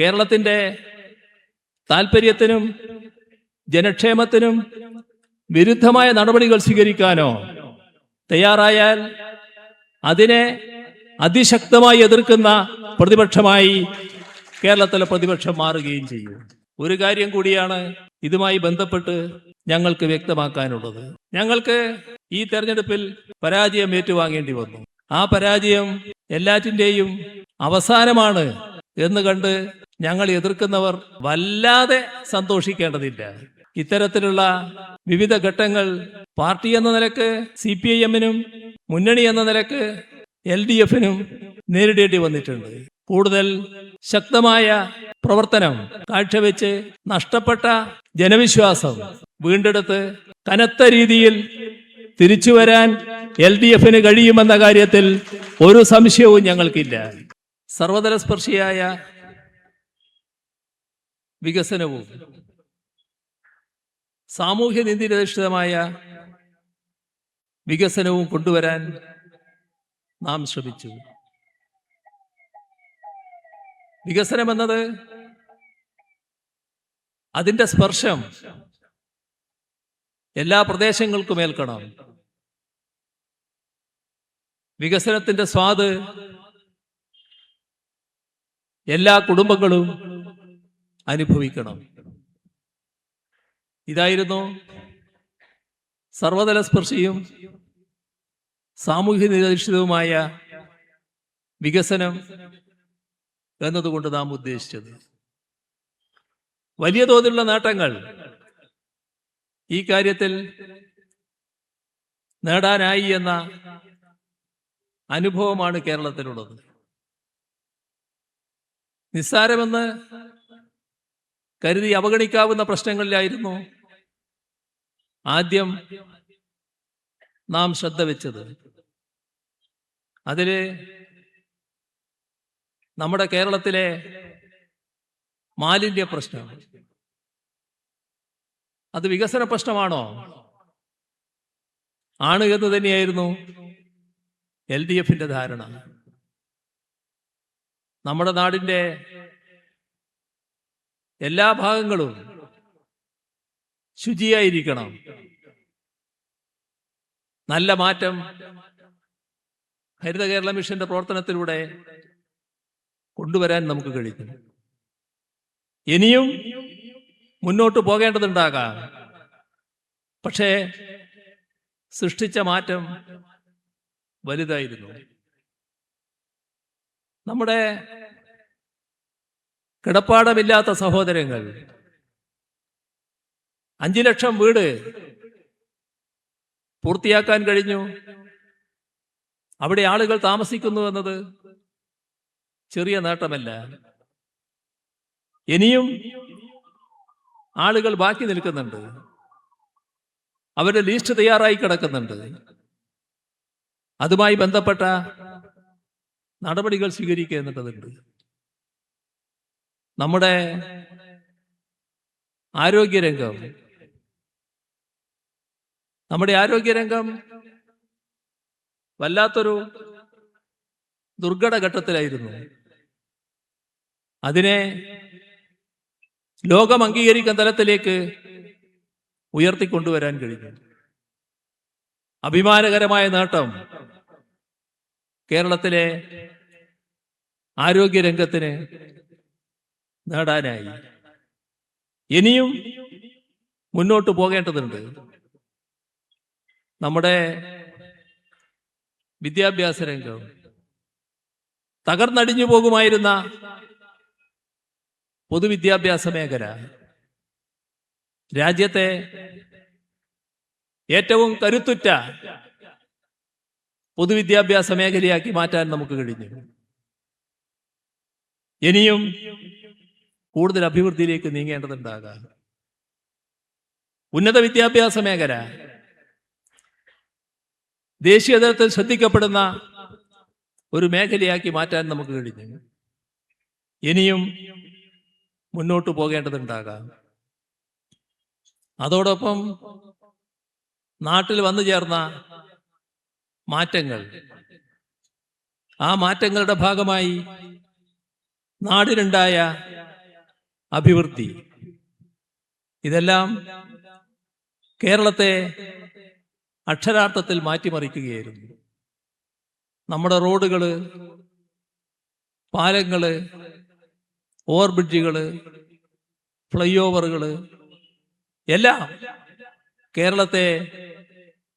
കേരളത്തിൻ്റെ താൽപ്പര്യത്തിനും ജനക്ഷേമത്തിനും വിരുദ്ധമായ നടപടികൾ സ്വീകരിക്കാനോ തയ്യാറായാൽ അതിനെ അതിശക്തമായി എതിർക്കുന്ന പ്രതിപക്ഷമായി കേരളത്തിലെ പ്രതിപക്ഷം മാറുകയും ചെയ്യും. ഒരു കാര്യം കൂടിയാണ് ഇതുമായി ബന്ധപ്പെട്ട് ഞങ്ങൾക്ക് വ്യക്തമാക്കാനുള്ളത്. ഞങ്ങൾക്ക് ഈ തെരഞ്ഞെടുപ്പിൽ പരാജയം ഏറ്റുവാങ്ങേണ്ടി വന്നു. ആ പരാജയം എല്ലാറ്റിൻ്റെയും അവസാനമാണ് എന്ന് കണ്ട് ഞങ്ങൾ എതിർക്കുന്നവർ വല്ലാതെ സന്തോഷിക്കേണ്ടതില്ല. ഇത്തരത്തിലുള്ള വിവിധ ഘട്ടങ്ങൾ പാർട്ടി എന്ന നിലക്ക് CPIM-നും മുന്നണി എന്ന നിലക്ക് LDF-നും നേരിടേണ്ടി വന്നിട്ടുണ്ട്. കൂടുതൽ ശക്തമായ പ്രവർത്തനം കാഴ്ചവെച്ച് നഷ്ടപ്പെട്ട ജനവിശ്വാസം വീണ്ടെടുത്ത് കനത്ത രീതിയിൽ തിരിച്ചു വരാൻ LDF-ന് കഴിയുമെന്ന കാര്യത്തിൽ ഒരു സംശയവും ഞങ്ങൾക്കില്ല. സർവതലസ്പർശിയായ വികസനവും സാമൂഹ്യനീതിരധിഷ്ഠിതമായ വികസനവും കൊണ്ടുവരാൻ നാം ശ്രമിച്ചു. വികസനമെന്നത് അതിൻ്റെ സ്പർശം എല്ലാ പ്രദേശങ്ങൾക്കും ഏൽക്കണം. വികസനത്തിൻ്റെ സ്വാദ് എല്ലാ കുടുംബങ്ങളും അനുഭവിക്കണം. ഇതായിരുന്നു സർവതലസ്പർശിയും സാമൂഹ്യ നിരധിഷ്ഠിതവുമായ വികസനം എന്നതുകൊണ്ട് നാം ഉദ്ദേശിച്ചത്. വലിയ തോതിലുള്ള നേട്ടങ്ങൾ ഈ കാര്യത്തിൽ നേടാനായി എന്ന അനുഭവമാണ് കേരളത്തിലുള്ളത്. നിസ്സാരമെന്ന് കരുതി അവഗണിക്കാവുന്ന പ്രശ്നങ്ങളിലായിരുന്നു ആദ്യം നാം ശ്രദ്ധ വെച്ചത്. അതില് നമ്മുടെ കേരളത്തിലെ മാലിന്യ പ്രശ്നം. അത് വികസന പ്രശ്നമാണോ? ആണ് എന്ന് തന്നെയായിരുന്നു LDF-ന്റെ ധാരണ. നമ്മുടെ നാടിൻ്റെ എല്ലാ ഭാഗങ്ങളും ശുചിയായിരിക്കണം. നല്ല മാറ്റം ഹരിത കേരള മിഷന്റെ പ്രവർത്തനത്തിലൂടെ കൊണ്ടുവരാൻ നമുക്ക് കഴിഞ്ഞു. ഇനിയും മുന്നോട്ട് പോകേണ്ടതുണ്ടാകാം. പക്ഷേ സൃഷ്ടിച്ച മാറ്റം വലുതായിരുന്നു. നമ്മുടെ കിടപ്പാടമില്ലാത്ത സഹോദരങ്ങൾ 5 ലക്ഷം വീട് പൂർത്തിയാക്കാൻ കഴിഞ്ഞു. അവിടെ ആളുകൾ താമസിക്കുന്നു എന്നത് ചെറിയ നേട്ടമല്ല. ഇനിയും ആളുകൾ ബാക്കി നിൽക്കുന്നുണ്ട്. അവരുടെ ലിസ്റ്റ് തയ്യാറായി കിടക്കുന്നുണ്ട്. അതുമായി ബന്ധപ്പെട്ട നടപടികൾ സ്വീകരിക്കേണ്ടതുണ്ട്. നമ്മുടെ ആരോഗ്യരംഗം വല്ലാത്തൊരു ദുർഘട ഘട്ടത്തിലായിരുന്നു. അതിനെ ലോകം അംഗീകരിക്കുന്ന തലത്തിലേക്ക് ഉയർത്തിക്കൊണ്ടുവരാൻ കഴിഞ്ഞു. അഭിമാനകരമായ നേട്ടം കേരളത്തിലെ ആരോഗ്യരംഗത്തിന് നേടാനായി. ഇനിയും മുന്നോട്ട് പോകേണ്ടതുണ്ട്. നമ്മുടെ വിദ്യാഭ്യാസ രംഗം തകർന്നടിഞ്ഞു പോകുമായിരുന്ന പൊതുവിദ്യാഭ്യാസ മേഖല രാജ്യത്തെ ഏറ്റവും കരുത്തുറ്റ പൊതുവിദ്യാഭ്യാസ മേഖലയാക്കി മാറ്റാൻ നമുക്ക് കഴിഞ്ഞു. ഇനിയും കൂടുതൽ അഭിവൃദ്ധിയിലേക്ക് നീങ്ങേണ്ടതുണ്ടാകാം. ഉന്നത വിദ്യാഭ്യാസ മേഖല ദേശീയ തലത്തിൽ ശ്രദ്ധിക്കപ്പെടുന്ന ഒരു മേഖലയാക്കി മാറ്റാൻ നമുക്ക് കഴിഞ്ഞു. ഇനിയും മുന്നോട്ട് പോകേണ്ടതുണ്ടാകാം. അതോടൊപ്പം നാട്ടിൽ വന്നു ചേർന്ന മാറ്റങ്ങൾ, ആ മാറ്റങ്ങളുടെ ഭാഗമായി നാടിനുണ്ടായ അഭിവൃദ്ധി, ഇതെല്ലാം കേരളത്തെ അക്ഷരാർത്ഥത്തിൽ മാറ്റിമറിക്കുകയായിരുന്നു. നമ്മുടെ റോഡുകൾ, പാലങ്ങൾ, ഓവർബ്രിഡ്ജുകൾ, ഫ്ലൈ ഓവറുകൾ എല്ലാം കേരളത്തെ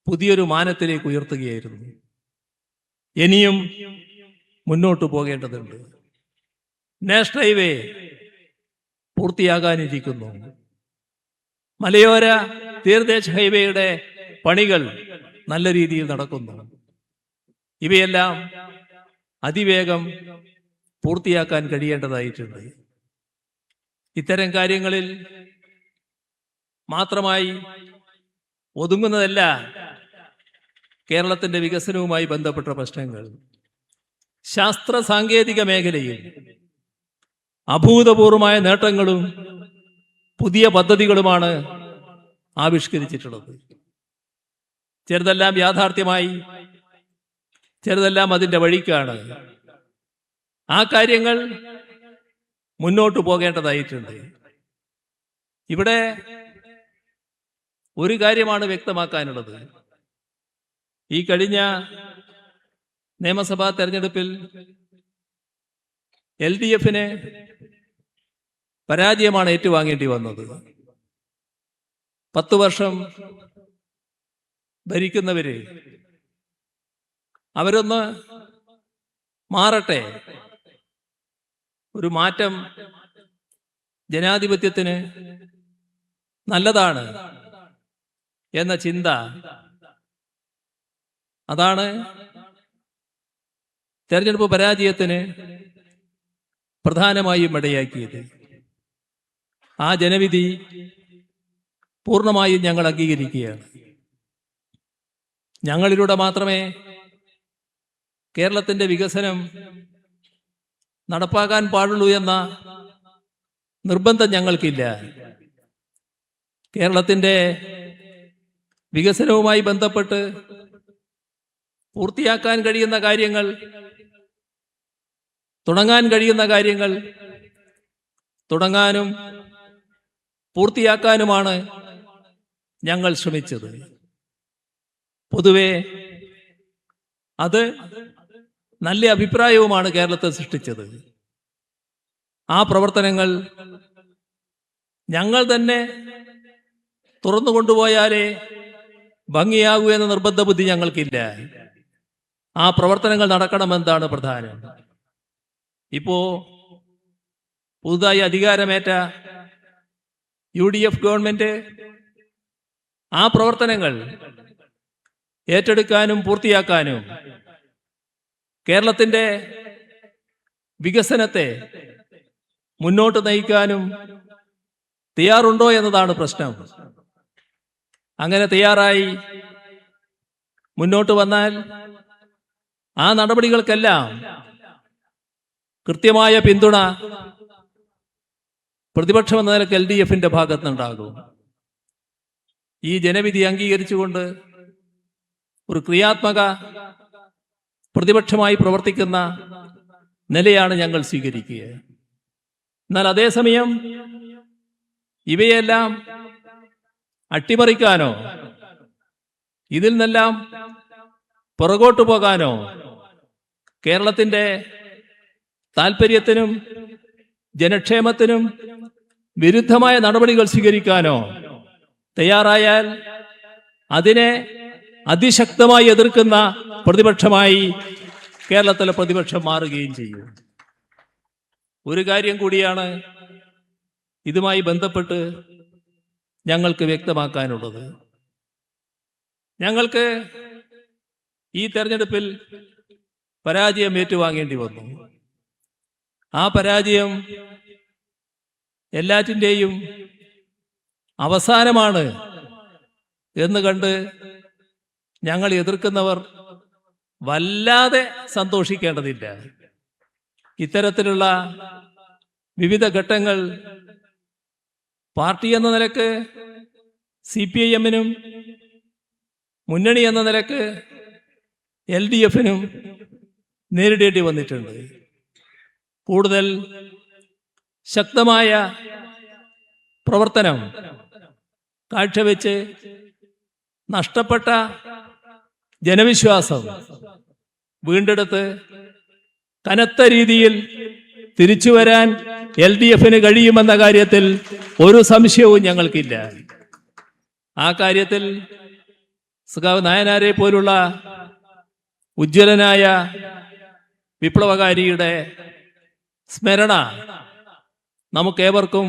പുതിയൊരു മാനത്തിലേക്ക് ഉയർത്തുകയായിരുന്നു. ഇനിയും മുന്നോട്ട് പോകേണ്ടതുണ്ട്. നാഷണൽ ഹൈവേ പൂർത്തിയാകാനിരിക്കുന്നു. മലയോര തീരദേശ ഹൈവേയുടെ പണികൾ നല്ല രീതിയിൽ നടക്കുന്നു. ഇവയെല്ലാം അതിവേഗം പൂർത്തിയാക്കാൻ കഴിയേണ്ടതായിട്ടുണ്ട്. ഇത്തരം കാര്യങ്ങളിൽ മാത്രമായി ഒതുങ്ങുന്നതല്ല കേരളത്തിന്റെ വികസനവുമായി ബന്ധപ്പെട്ട പ്രശ്നങ്ങൾ. ശാസ്ത്ര സാങ്കേതിക മേഖലയിൽ അഭൂതപൂർവമായ നേട്ടങ്ങളും പുതിയ പദ്ധതികളുമാണ് ആവിഷ്കരിച്ചിട്ടുള്ളത്. ചിലതെല്ലാം യാഥാർത്ഥ്യമായി, ചിലതെല്ലാം അതിൻ്റെ വഴിക്കാണ്. ആ കാര്യങ്ങൾ മുന്നോട്ട് പോകേണ്ടതായിട്ടുണ്ട്. ഇവിടെ ഒരു കാര്യമാണ് വ്യക്തമാക്കാനുള്ളത്. ഈ കഴിഞ്ഞ നിയമസഭാ തെരഞ്ഞെടുപ്പിൽ LDF-ന് പരാജയമാണ് ഏറ്റുവാങ്ങേണ്ടി വന്നത്. 10 വർഷം ഭരിക്കുന്നവര് അവരൊന്ന് മാറട്ടെ, ഒരു മാറ്റം ജനാധിപത്യത്തിന് നല്ലതാണ് എന്ന ചിന്ത, അതാണ് തെരഞ്ഞെടുപ്പ് പരാജയത്തിന് പ്രധാനമായും ഇടയാക്കിയത്. ആ ജനവിധി പൂർണ്ണമായും ഞങ്ങൾ അംഗീകരിക്കുകയാണ്. ഞങ്ങളിലൂടെ മാത്രമേ കേരളത്തിന്റെ വികസനം നടപ്പാക്കാൻ പാടുള്ളൂ എന്ന നിർബന്ധം ഞങ്ങൾക്കില്ല. കേരളത്തിന്റെ വികസനവുമായി ബന്ധപ്പെട്ട് പൂർത്തിയാക്കാൻ കഴിയുന്ന കാര്യങ്ങൾ, തുടങ്ങാൻ കഴിയുന്ന കാര്യങ്ങൾ തുടങ്ങാനും പൂർത്തിയാക്കാനുമാണ് ഞങ്ങൾ ശ്രമിച്ചത്. പൊതുവെ അത് നല്ല അഭിപ്രായവുമാണ് കേരളത്തെ സൃഷ്ടിച്ചത്. ആ പ്രവർത്തനങ്ങൾ ഞങ്ങൾ തന്നെ തുറന്നു കൊണ്ടുപോയാലേ ഭംഗിയാകൂ എന്ന നിർബന്ധ ബുദ്ധി ഞങ്ങൾക്കില്ല. ആ പ്രവർത്തനങ്ങൾ നടക്കണമെന്നതാണ് പ്രധാനം. ഇപ്പോ പുതുതായി അധികാരമേറ്റ UDF ഗവൺമെന്റ് ആ പ്രവർത്തനങ്ങൾ ഏറ്റെടുക്കാനും പൂർത്തിയാക്കാനും കേരളത്തിന്റെ വികസനത്തെ മുന്നോട്ട് നയിക്കാനും തയ്യാറുണ്ടോ എന്നതാണ് പ്രശ്നം. അങ്ങനെ തയ്യാറായി മുന്നോട്ട് വന്നാൽ ആ നടപടികൾക്കെല്ലാം കൃത്യമായ പിന്തുണ പ്രതിപക്ഷം എന്ന നിലയ്ക്ക് LDF-ന്റെ ഭാഗത്തുനിന്നുണ്ടാകും. ഈ ജനവിധി അംഗീകരിച്ചുകൊണ്ട് ഒരു ക്രിയാത്മക പ്രതിപക്ഷമായി പ്രവർത്തിക്കുന്ന നിലയാണ് ഞങ്ങൾ സ്വീകരിക്കുക. എന്നാൽ അതേസമയം ഇവയെല്ലാം അട്ടിമറിക്കാനോ ഇതിൽ നിന്നെല്ലാം പുറകോട്ടു പോകാനോ കേരളത്തിന്റെ താല്പര്യത്തിനും ജനക്ഷേമത്തിനും വിരുദ്ധമായ നടപടികൾ സ്വീകരിക്കാനോ തയ്യാറായാൽ അതിനെ അതിശക്തമായി എതിർക്കുന്ന പ്രതിപക്ഷമായി കേരളത്തിലെ പ്രതിപക്ഷം മാറുകയും ചെയ്യും. ഒരു കാര്യം കൂടിയാണ് ഇതുമായി ബന്ധപ്പെട്ട് ഞങ്ങൾക്ക് വ്യക്തമാക്കാനുള്ളത്. ഞങ്ങൾക്ക് ഈ തെരഞ്ഞെടുപ്പിൽ പരാജയം ഏറ്റുവാങ്ങേണ്ടി വന്നു. ആ പരാജയം എല്ലാറ്റിൻ്റെയും അവസാനമാണ് എന്ന് കണ്ട് ഞങ്ങൾ എതിർക്കുന്നവർ വല്ലാതെ സന്തോഷിക്കേണ്ടതില്ല. ഇത്തരത്തിലുള്ള വിവിധ ഘട്ടങ്ങൾ പാർട്ടി എന്ന നിലക്ക് CPIM-നും മുന്നണി എന്ന നിലക്ക് LDF-നും നേരിടേണ്ടി വന്നിട്ടുണ്ട്. കൂടുതൽ ശക്തമായ പ്രവർത്തനം കാഴ്ചവെച്ച് നഷ്ടപ്പെട്ട ജനവിശ്വാസം വീണ്ടെടുത്ത് കനത്ത രീതിയിൽ തിരിച്ചു വരാൻ LDF-ന് കഴിയുമെന്ന കാര്യത്തിൽ ഒരു സംശയവും ഞങ്ങൾക്കില്ല. ആ കാര്യത്തിൽ സഖാവ് നായനാരെ പോലുള്ള ഉജ്ജ്വലനായ വിപ്ലവകാരിയുടെ സ്മരണ നമുക്കേവർക്കും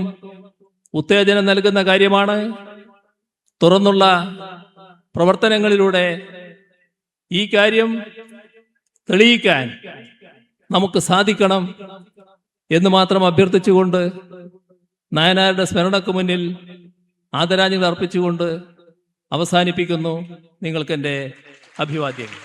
ഉത്തേജനം നൽകുന്ന കാര്യമാണ്. തുറന്നുള്ള പ്രവർത്തനങ്ങളിലൂടെ ഈ കാര്യം തെളിയിക്കാൻ നമുക്ക് സാധിക്കണം എന്ന് മാത്രം അഭ്യർത്ഥിച്ചുകൊണ്ട് നായനാരുടെ സ്മരണക്ക് മുന്നിൽ ആദരാഞ്ജലി അർപ്പിച്ചുകൊണ്ട് അവസാനിപ്പിക്കുന്നു. നിങ്ങൾക്ക് എൻ്റെ അഭിവാദ്യങ്ങൾ.